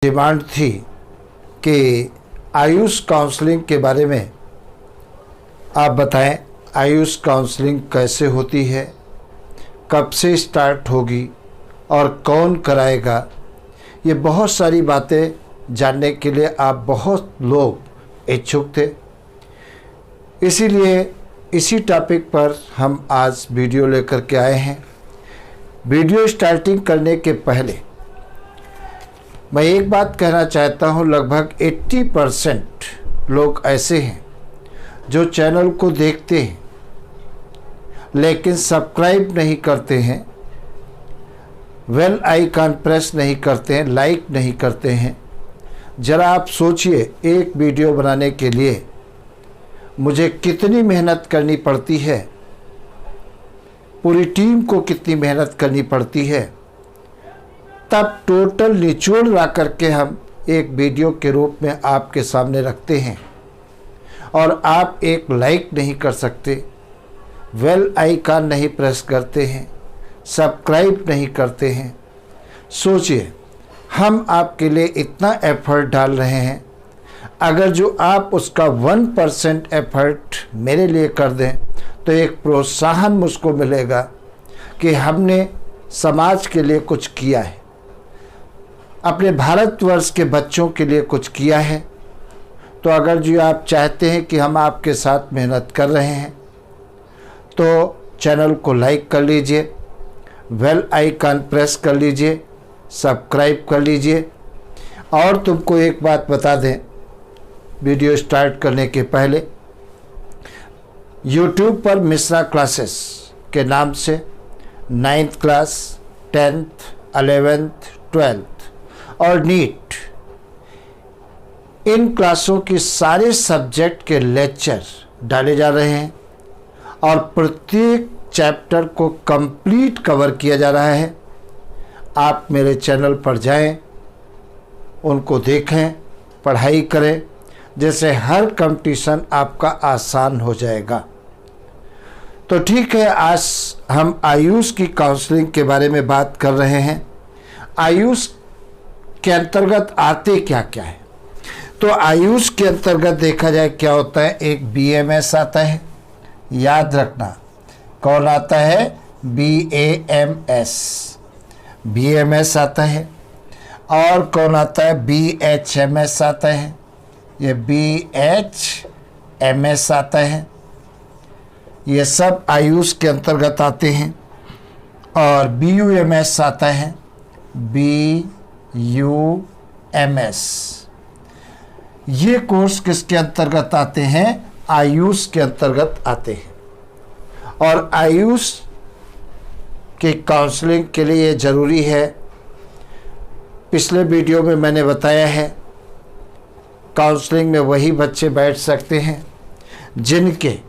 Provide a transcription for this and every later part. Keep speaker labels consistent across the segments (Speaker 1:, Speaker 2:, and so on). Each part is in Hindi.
Speaker 1: डिमांड थी कि आयुष काउंसलिंग के बारे में आप बताएं, आयुष काउंसलिंग कैसे होती है, कब से स्टार्ट होगी और कौन कराएगा। ये बहुत सारी बातें जानने के लिए आप बहुत लोग इच्छुक थे, इसीलिए इसी टॉपिक पर हम आज वीडियो लेकर के आए हैं। वीडियो स्टार्टिंग करने के पहले मैं एक बात कहना चाहता हूँ, लगभग 80% लोग ऐसे हैं जो चैनल को देखते हैं लेकिन सब्सक्राइब नहीं करते हैं, बेल आइकन प्रेस नहीं करते हैं, लाइक नहीं करते हैं। ज़रा आप सोचिए, एक वीडियो बनाने के लिए मुझे कितनी मेहनत करनी पड़ती है, पूरी टीम को कितनी मेहनत करनी पड़ती है, तब टोटल निचोड़ ला करके हम एक वीडियो के रूप में आपके सामने रखते हैं और आप एक लाइक नहीं कर सकते, बेल आइकन नहीं प्रेस करते हैं, सब्सक्राइब नहीं करते हैं। सोचिए, हम आपके लिए इतना एफर्ट डाल रहे हैं, अगर जो आप उसका 1% एफर्ट मेरे लिए कर दें तो एक प्रोत्साहन मुझको मिलेगा कि हमने समाज के लिए कुछ किया है, अपने भारतवर्ष के बच्चों के लिए कुछ किया है। तो अगर जो आप चाहते हैं कि हम आपके साथ मेहनत कर रहे हैं तो चैनल को लाइक कर लीजिए, बेल आइकन प्रेस कर लीजिए, सब्सक्राइब कर लीजिए। और तुमको एक बात बता दें, वीडियो स्टार्ट करने के पहले YouTube पर मिश्रा क्लासेस के नाम से 9th class, 10th, 11th, 12th और नीट, इन क्लासों की सारे सब्जेक्ट के लेक्चर डाले जा रहे हैं और प्रत्येक चैप्टर को कंप्लीट कवर किया जा रहा है। आप मेरे चैनल पर जाएं, उनको देखें, पढ़ाई करें, जैसे हर कंपटीशन आपका आसान हो जाएगा। तो ठीक है, आज हम आयुष की काउंसलिंग के बारे में बात कर रहे हैं। आयुष के अंतर्गत आते क्या क्या है, तो आयुष के अंतर्गत देखा जाए क्या होता है। एक BMS आता है, याद रखना कौन आता है, BAMS आता है। और कौन आता है, BHMS आता है, ये BHMS आता है। ये सब आयुष के अंतर्गत आते हैं। और BUMS आता है, BUMS। ये कोर्स किसके अंतर्गत आते हैं, आयुष के अंतर्गत आते हैं। और आयुष के काउंसलिंग के लिए ये ज़रूरी है, पिछले वीडियो में मैंने बताया है, काउंसलिंग में वही बच्चे बैठ सकते हैं जिनके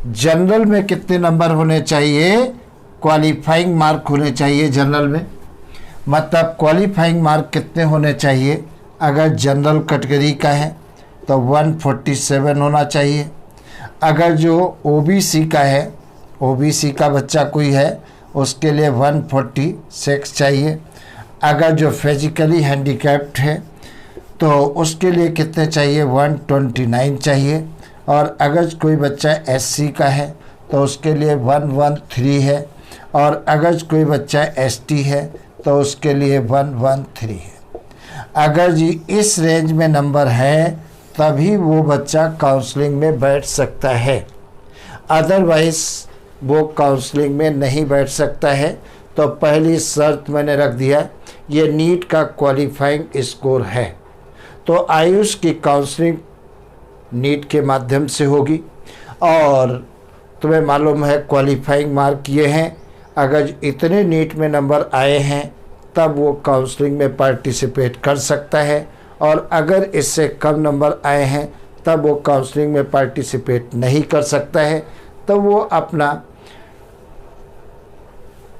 Speaker 1: जनरल में कितने नंबर होने चाहिए, क्वालिफाइंग मार्क होने चाहिए जनरल में। मतलब क्वालिफाइंग मार्क कितने होने चाहिए, अगर जनरल कैटेगरी का है तो 147 होना चाहिए। अगर जो OBC का है, OBC का बच्चा कोई है, उसके लिए 146 चाहिए। अगर जो फिजिकली हैंडीकैप्ड है तो उसके लिए कितने चाहिए, 129 चाहिए। और अगर कोई बच्चा SC का है तो उसके लिए 113 है। और अगर कोई बच्चा ST है तो उसके लिए 113 है। अगर जी इस रेंज में नंबर है तभी वो बच्चा काउंसलिंग में बैठ सकता है, अदरवाइज़ वो काउंसलिंग में नहीं बैठ सकता है। तो पहली शर्त मैंने रख दिया, ये नीट का क्वालिफाइंग स्कोर है। तो आयुष की काउंसलिंग नीट के माध्यम से होगी। और तुम्हें मालूम है क्वालिफाइंग मार्क ये हैं, अगर इतने नीट में नंबर आए हैं तब वो काउंसलिंग में पार्टिसिपेट कर सकता है। और अगर इससे कम नंबर आए हैं तब वो काउंसलिंग में पार्टिसिपेट नहीं कर सकता है। तब वो अपना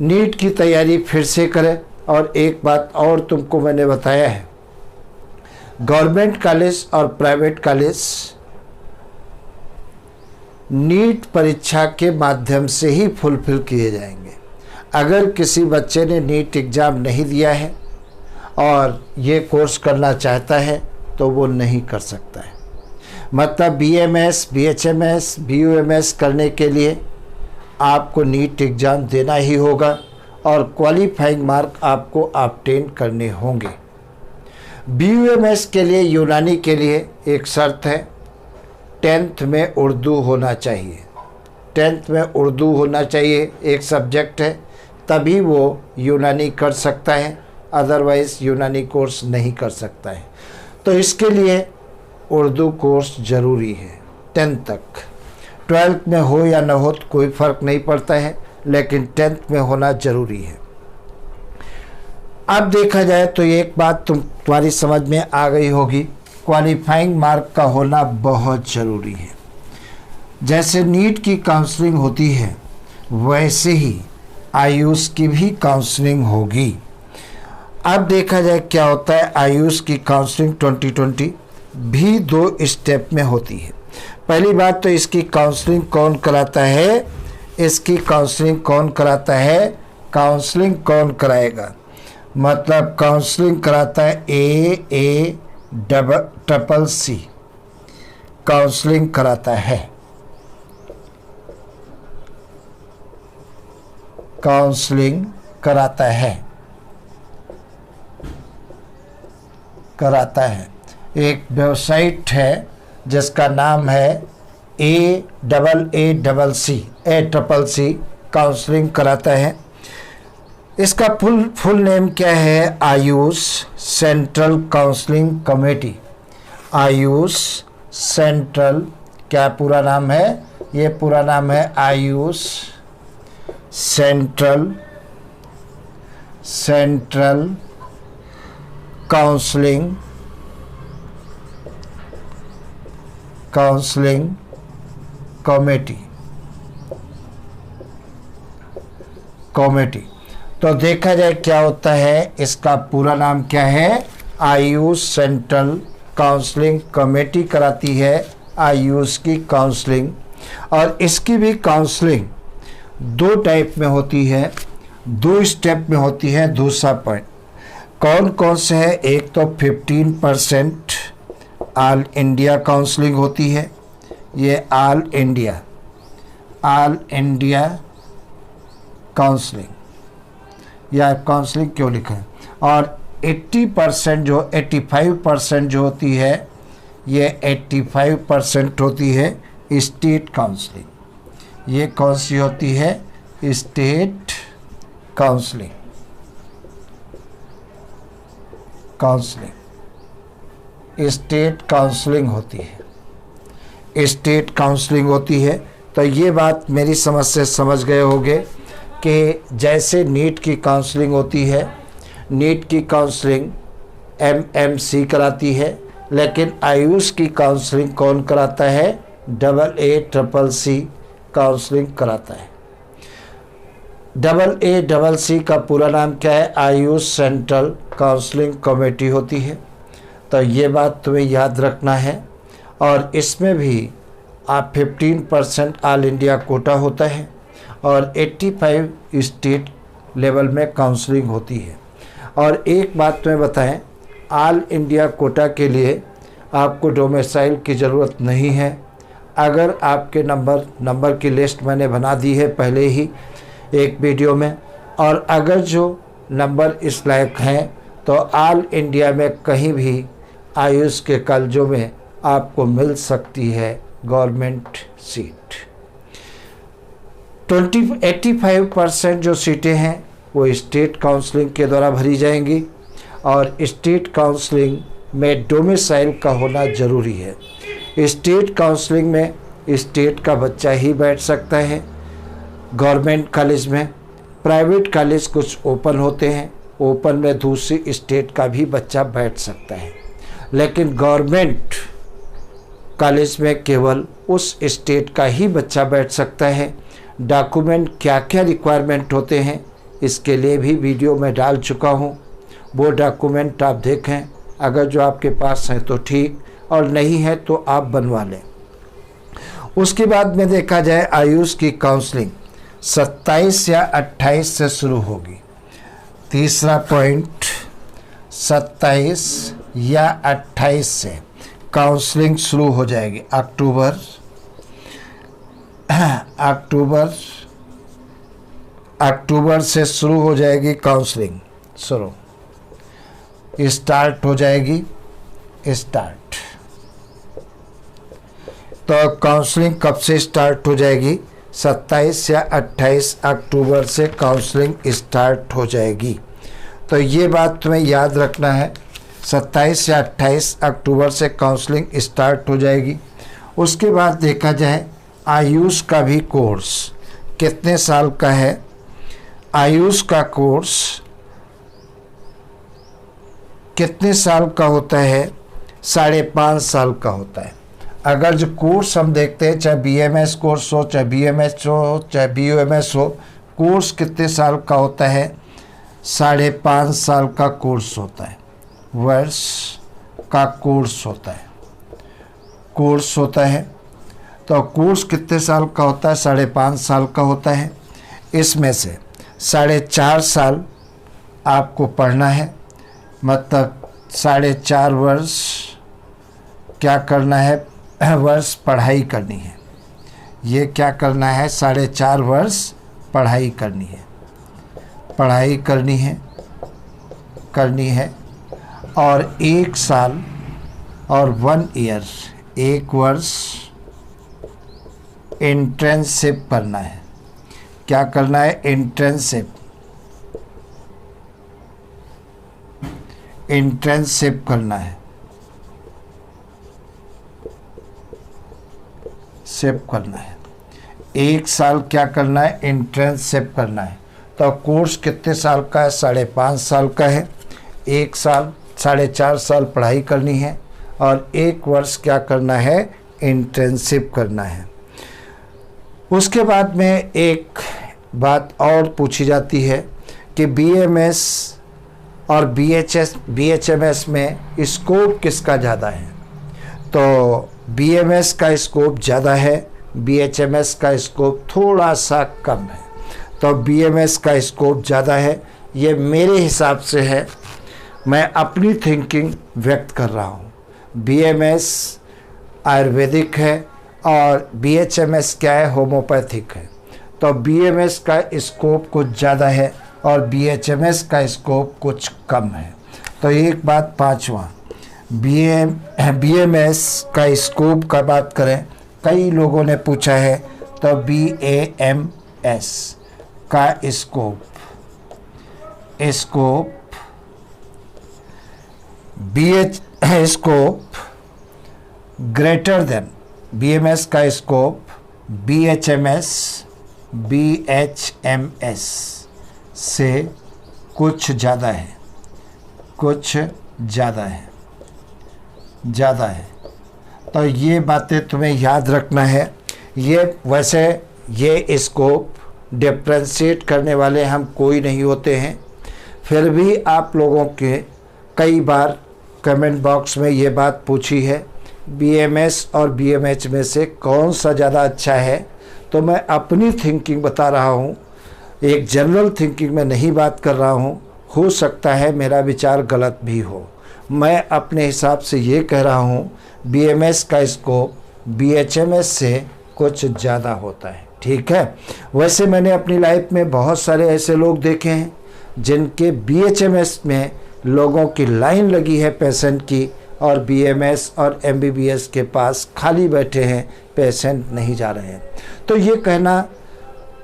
Speaker 1: नीट की तैयारी फिर से करे। और एक बात और तुमको मैंने बताया है, गवर्नमेंट कॉलेज और प्राइवेट कॉलेज नीट परीक्षा के माध्यम से ही फुलफिल किए जाएंगे। अगर किसी बच्चे ने नीट एग्ज़ाम नहीं दिया है और ये कोर्स करना चाहता है तो वो नहीं कर सकता है। मतलब BMS, BHMS, BUMS करने के लिए आपको नीट एग्ज़ाम देना ही होगा और क्वालिफाइंग मार्क आपको ऑब्टेन करने होंगे। BUMS के लिए, यूनानी के लिए एक शर्त है, 10th में उर्दू होना चाहिए। 10th में उर्दू होना चाहिए, एक सब्जेक्ट है, तभी वो यूनानी कर सकता है, अदरवाइज़ यूनानी कोर्स नहीं कर सकता है। तो इसके लिए उर्दू कोर्स ज़रूरी है 10th तक। 12th में हो या ना हो तो कोई फ़र्क नहीं पड़ता है, लेकिन 10th में होना ज़रूरी है। अब देखा जाए तो एक बात तुम्हारी समझ में आ गई होगी, क्वालिफाइंग मार्क का होना बहुत ज़रूरी है। जैसे नीट की काउंसलिंग होती है वैसे ही आयुष की भी काउंसलिंग होगी। अब देखा जाए क्या होता है, आयुष की काउंसलिंग 2020 भी 2 स्टेप में होती है। पहली बात तो इसकी काउंसलिंग कौन कराता है, इसकी काउंसलिंग कौन कराता है, काउंसलिंग कौन कराएगा, मतलब काउंसलिंग कराता है AACCC काउंसलिंग कराता है। काउंसलिंग कराता है एक वेबसाइट है जिसका नाम है AACCC काउंसलिंग कराता है। इसका फुल नेम क्या है, Ayush central counselling committee. Ayush central, क्या पूरा नाम है, ये पूरा नाम है आयुष सेंट्रल काउंसलिंग कमेटी। तो देखा जाए क्या होता है, इसका पूरा नाम क्या है, आयुष सेंट्रल काउंसलिंग कमेटी कराती है आयुष की काउंसलिंग। और इसकी भी काउंसलिंग 2 टाइप में होती है, 2 स्टेप में होती है। दूसरा पॉइंट कौन कौन से है, एक तो 15% ऑल इंडिया काउंसलिंग होती है, ये ऑल इंडिया काउंसलिंग, या काउंसलिंग क्यों लिखा है। और 80% जो 85% जो होती है, ये 85% होती है स्टेट काउंसलिंग। ये कौन सी होती है, स्टेट काउंसलिंग स्टेट काउंसलिंग होती है। तो ये बात मेरी समझ से समझ गए होंगे कि जैसे नीट की काउंसलिंग होती है, नीट की काउंसलिंग MMC कराती है, लेकिन आयुष की काउंसलिंग कौन कराता है, AACCC काउंसलिंग कराता है। AACCC का पूरा नाम क्या है, आयुष सेंट्रल काउंसलिंग कमेटी होती है। तो ये बात तुम्हें याद रखना है। और इसमें भी आप 15% ऑल इंडिया कोटा होता है और 85 स्टेट लेवल में काउंसलिंग होती है। और एक बात तुम्हें बताएं, ऑल इंडिया कोटा के लिए आपको डोमिसाइल की ज़रूरत नहीं है। अगर आपके नंबर की लिस्ट मैंने बना दी है पहले ही एक वीडियो में, और अगर जो नंबर इस लायक हैं तो ऑल इंडिया में कहीं भी आयुष के कॉलेजों में आपको मिल सकती है गवर्नमेंट सीट। 85% जो सीटें हैं वो स्टेट काउंसलिंग के द्वारा भरी जाएंगी, और स्टेट काउंसलिंग में डोमिसाइल का होना ज़रूरी है। स्टेट काउंसलिंग में स्टेट का बच्चा ही बैठ सकता है गवर्नमेंट कॉलेज में। प्राइवेट कॉलेज कुछ ओपन होते हैं, ओपन में दूसरी स्टेट का भी बच्चा बैठ सकता है, लेकिन गवर्नमेंट कॉलेज में केवल उस स्टेट का ही बच्चा बैठ सकता है। डॉक्यूमेंट क्या क्या रिक्वायरमेंट होते हैं इसके लिए भी वीडियो में डाल चुका हूँ, वो डॉक्यूमेंट आप देखें। अगर जो आपके पास है तो ठीक, और नहीं है तो आप बनवा लें। उसके बाद में देखा जाए आयुष की काउंसलिंग 27 या 28 से शुरू होगी। तीसरा पॉइंट 27 या 28 से काउंसलिंग शुरू हो जाएगी। अक्टूबर से शुरू हो जाएगी काउंसलिंग, स्टार्ट हो जाएगी। तो काउंसलिंग कब से स्टार्ट हो जाएगी? 27 या 28 अक्टूबर से काउंसलिंग स्टार्ट हो जाएगी। तो ये बात तुम्हें याद रखना है, 27 या 28 अक्टूबर से काउंसलिंग स्टार्ट हो जाएगी। उसके बाद देखा जाए आयुष का भी कोर्स कितने साल का है। आयुष का कोर्स कितने साल का होता है? 5.5 साल का होता है। अगर जो कोर्स हम देखते हैं, चाहे BMS कोर्स हो, चाहे BMS हो, चाहे BUMS हो, कोर्स कितने साल का होता है? 5.5 साल का कोर्स होता है। वर्ष का कोर्स होता है। तो कोर्स कितने साल का होता है? 5.5 साल का होता है। इसमें से 4.5 साल आपको पढ़ना है, मतलब 4.5 वर्ष क्या करना है? वर्ष पढ़ाई करनी है। ये क्या करना है? 4.5 वर्ष पढ़ाई करनी है। और 1 साल और 1 ईयर, 1 वर्ष इंटर्नशिप करना है। क्या करना है? इंटर्नशिप करना है। करना है 1 साल क्या करना है? इंटर्नशिप करना है। तो कोर्स कितने साल का है? 5.5 साल का है। 1 साल 4.5 साल पढ़ाई करनी है और 1 वर्ष क्या करना है? इंटर्नशिप करना है। उसके बाद में एक बात और पूछी जाती है कि BMS और BHMS में स्कोप किसका ज़्यादा है? तो BMS का स्कोप ज़्यादा है, BHMS का स्कोप थोड़ा सा कम है। तो BMS का स्कोप ज़्यादा है। ये मेरे हिसाब से है, मैं अपनी थिंकिंग व्यक्त कर रहा हूँ। BMS आयुर्वेदिक है और BHMS क्या है? होम्योपैथिक है। तो BMS का स्कोप कुछ ज़्यादा है और BHMS का स्कोप कुछ कम है। तो एक बात, 5वां BMS का स्कोप का बात करें, कई लोगों ने पूछा है। तो BAMS का स्कोप ग्रेटर देन BMS का स्कोप BHMS से कुछ ज़्यादा है। तो ये बातें तुम्हें याद रखना है। ये स्कोप डिफ्रेंशिएट करने वाले हम कोई नहीं होते हैं। फिर भी आप लोगों के कई बार कमेंट बॉक्स में ये बात पूछी है, BMS और BMH में से कौन सा ज़्यादा अच्छा है। तो मैं अपनी थिंकिंग बता रहा हूँ, एक जनरल थिंकिंग में नहीं बात कर रहा हूँ। हो सकता है मेरा विचार गलत भी हो। मैं अपने हिसाब से ये कह रहा हूँ, BMS का स्कोप BHMS से कुछ ज़्यादा होता है। ठीक है। वैसे मैंने अपनी लाइफ में बहुत सारे ऐसे लोग देखे हैं जिनके BHMS में लोगों की लाइन लगी है पेशेंट की, और BMS और MBBS के पास खाली बैठे हैं, पेशेंट नहीं जा रहे हैं। तो ये कहना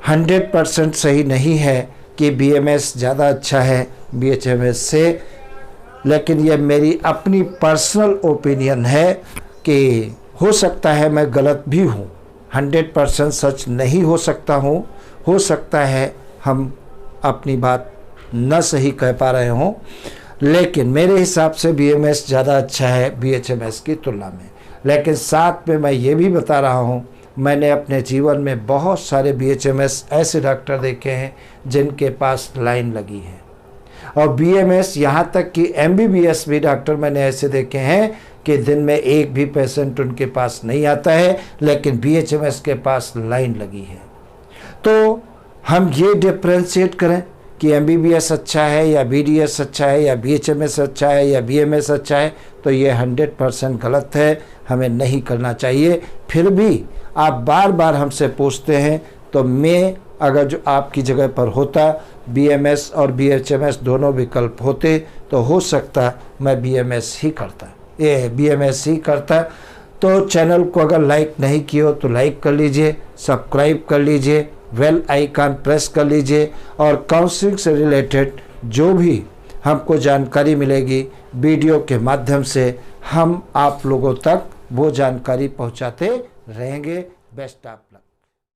Speaker 1: 100% सही नहीं है कि BMS ज़्यादा अच्छा है BHMS से, लेकिन ये मेरी अपनी पर्सनल ओपिनियन है कि हो सकता है मैं गलत भी हूँ, 100% सच नहीं हो सकता हूँ। हो सकता है हम अपनी बात न सही कह पा रहे हों, लेकिन मेरे हिसाब से BMS ज़्यादा अच्छा है BHMS की तुलना में। लेकिन साथ में मैं ये भी बता रहा हूँ, मैंने अपने जीवन में बहुत सारे BHMS ऐसे डॉक्टर देखे हैं जिनके पास लाइन लगी है, और BMS यहाँ तक कि MBBS भी डॉक्टर मैंने ऐसे देखे हैं कि दिन में एक भी पेशेंट उनके पास नहीं आता है, लेकिन BHMS के पास लाइन लगी है। तो हम ये डिफ्रेंशिएट करें कि MBBS अच्छा है या BDS अच्छा है या BHMS अच्छा है या BMS अच्छा है, तो ये 100% गलत है, हमें नहीं करना चाहिए। फिर भी आप बार बार हमसे पूछते हैं, तो मैं अगर जो आपकी जगह पर होता, BMS और BHMS दोनों विकल्प होते, तो हो सकता मैं BMS ही करता। तो चैनल को अगर लाइक नहीं किया हो तो लाइक कर लीजिए, सब्सक्राइब कर लीजिए, बेल आइकन प्रेस कर लीजिए, और काउंसलिंग से रिलेटेड जो भी हमको जानकारी मिलेगी वीडियो के माध्यम से हम आप लोगों तक वो जानकारी पहुंचाते रहेंगे। Best of luck.